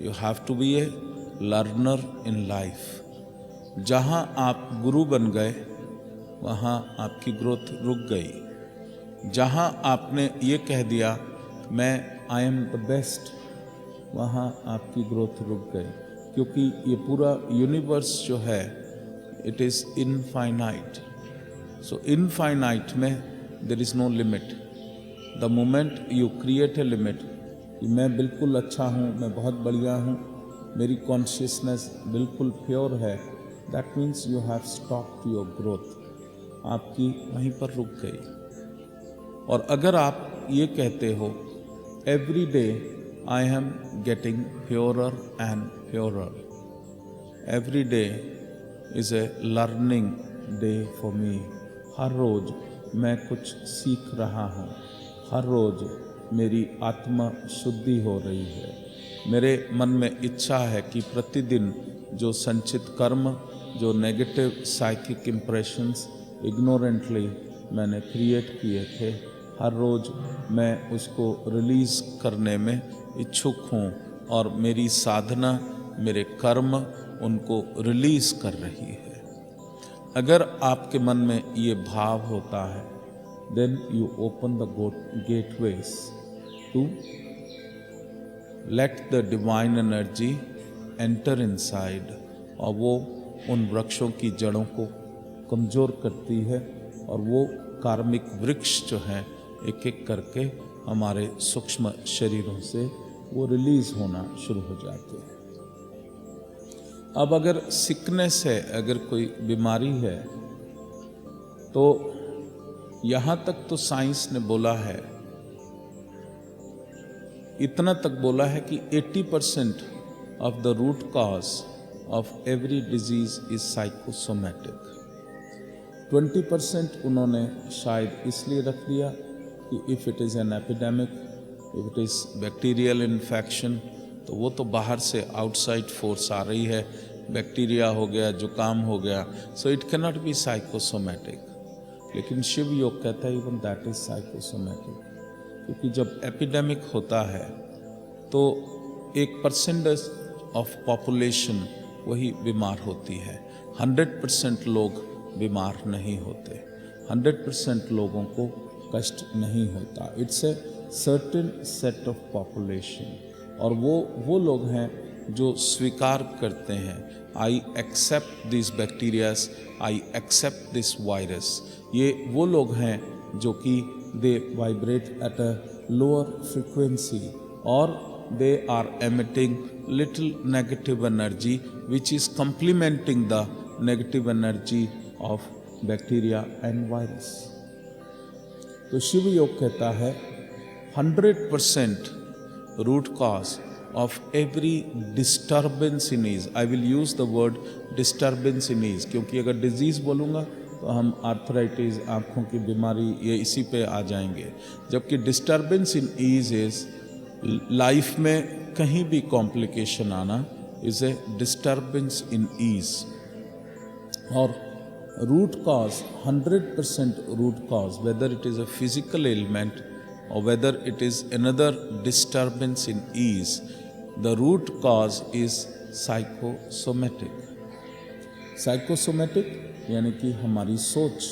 You have to be a learner in life. जहाँ आप गुरु बन गए वहाँ आपकी ग्रोथ रुक गई। जहाँ आपने ये कह दिया मैं आई एम द बेस्ट, वहाँ आपकी ग्रोथ रुक गई, क्योंकि ये पूरा यूनिवर्स जो है it is infinite. So infinite में there is no limit. The moment you create a limit कि मैं बिल्कुल अच्छा हूँ, मैं बहुत बढ़िया हूँ, मेरी कॉन्शियसनेस बिल्कुल प्योर है, that means you have stopped your growth. आपकी वहीं पर रुक गई। और अगर आप ये कहते हो every day I am getting purer and purer, every day is a learning day for me, हर रोज़ मैं कुछ सीख रहा हूँ, हर रोज़ मेरी आत्मा शुद्धि हो रही है। मेरे मन में इच्छा है कि प्रतिदिन जो संचित कर्म, जो नेगेटिव साइकिक इम्प्रेशंस इग्नोरेंटली मैंने क्रिएट किए थे, हर रोज़ मैं उसको रिलीज़ करने में इच्छुक हूँ और मेरी साधना, मेरे कर्म उनको रिलीज़ कर रही है। अगर आपके मन में ये भाव होता है then you open the gateways to let the divine energy enter inside, और वो उन वृक्षों की जड़ों को कमज़ोर करती है और वो कार्मिक वृक्ष जो हैं एक एक करके हमारे सूक्ष्म शरीरों से वो रिलीज़ होना शुरू हो जाते हैं। अब अगर सिकनेस है, अगर कोई बीमारी है, तो यहाँ तक तो साइंस ने बोला है, इतना तक बोला है कि 80% of the root cause of every disease is psychosomatic. 20% उन्होंने शायद इसलिए रख दिया कि if it is an epidemic, if it is bacterial infection, तो वो तो बाहर से आउटसाइड फोर्स आ रही है, बैक्टीरिया हो गया, जुकाम हो गया, so it can not be psychosomatic. लेकिन शिव योग कहता है इवन दैट इज साइकोसोमैटिक, क्योंकि जब एपिडेमिक होता है तो एक परसेंटेज ऑफ पॉपुलेशन वही बीमार होती है, 100% लोग बीमार नहीं होते, 100% लोगों को कष्ट नहीं होता। It's a certain set of population, और वो लोग हैं जो स्वीकार करते हैं I accept this bacterias, I accept this virus. ये वो लोग हैं जो कि they vibrate at a lower frequency और they are emitting little negative energy which is complementing the negative energy of bacteria and virus। तो शिव योग कहता है 100% root cause of every disturbance in ease, I will use the word disturbance in ease, क्योंकि अगर disease बोलूँगा तो हम arthritis, आँखों की बीमारी, ये इसी पे आ जाएंगे, जबकि disturbance in ease is life में कहीं भी कॉम्प्लिकेशन आना is a disturbance in ease. और root cause 100% root cause, whether it is a physical element or whether it is another disturbance in ease, the root cause is psychosomatic। psychosomatic यानी कि हमारी सोच,